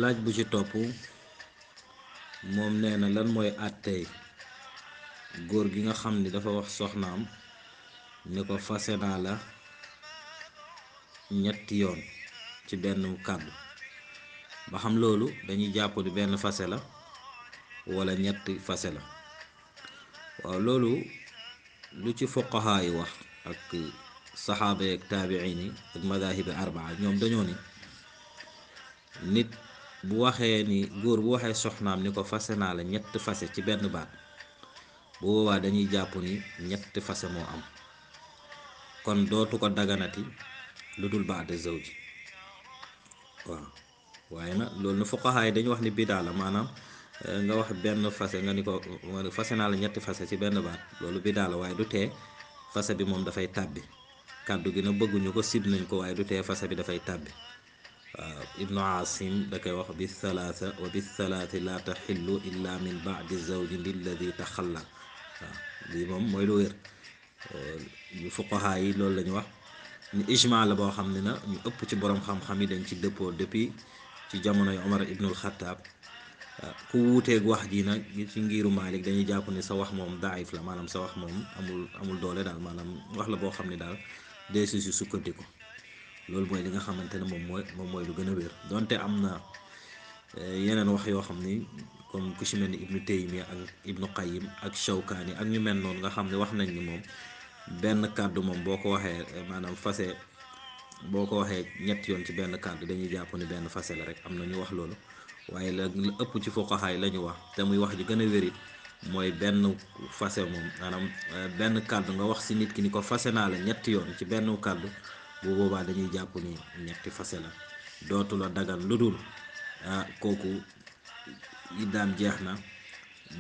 laaj bu ci topp moom nee na lan mooy àttey góor gi nga xam ni dafa wax soxnaam ni ko fase naa la ñetti yoon ci benn kàddu, ba xam loolu dañuy jàpp ni benn fase la wala ñetti fase la. waaw loolu lu ci fuqahaa yi wax ak saxaaba yeeg taabiin yi ak madaahibi arbaa ñoom dañoo ni nit bu waxee ni góor bu waxee soxnaam ni ko fase naa la ñetti fase ci benn baat, bu boobaa dañuy jàpp ni ñetti fase moo am, kon dootu ko daganati lu dul baada zawji. waaw waaye nag loolu na fuqahaa yi dañu wax ni bidaa la, maanaam nga wax benn fase nga ni ko fase naa la ñetti fase ci benn baat, loolu bidaa la, waaye du tee fase bi moom dafay tàbbi. kàddu gi nag bëgguñu ko, sib nañ ko, waaye du tee fase bi dafay tàbbi. waaw ibnu asim da koy wax bi thalaatha wa bi thalaati la taxillu illa min baadi zawji lilladi taxalla. waaw lii moom mooy lu wér. fuqahaa yi loolu la ñu wax, ñu ijma la boo xam ne na ñu ëpp ci borom xam-xam yi dañ ci dëppoo depuis ci jamonoy Omar ibnul Xattaab. ku wuuteeg wax ji nag ci ngiiru Maalik dañuy jàpp ni sa wax moom daif la, maanaam sa wax moom amul doole daal, maanaam wax la boo xam ne daal dee si sukkandiku. loolu mooy li nga xamante ne moom mooy lu gën a wér, donte am na yeneen wax yoo xam ni comme ku ci mel ni ibnu Taymiya ak ibnu Qayyim ak Shawkaani ak ñu mel noonu nga xam ne wax nañ ni moom benn kàddu moom boo ko waxee maanaam fase boo ko waxee ñetti yoon ci benn kàddu dañuy jàpp ni benn fase la rek. am na ñu wax loolu, waaye la ëpp ci fuqahaa yi la ñu wax te muy wax ji gën a wérit mooy benn fase moom, maanaam benn kàddu nga wax si nit ki ni ko fase naa la ñetti yoon ci benn kàddu, bu boobaa dañuy jàpp ni ñetti fase la. dootu la dagan lu dul kooku iddaam jeex na,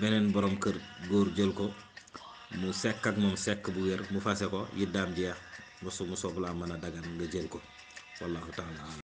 beneen borom kër góor jël ko, mu sekk ak moom sekk bu wér, mu fase ko iddaam jeex mu soog laa mën a dagan nga jël ko. wallahu taala alam.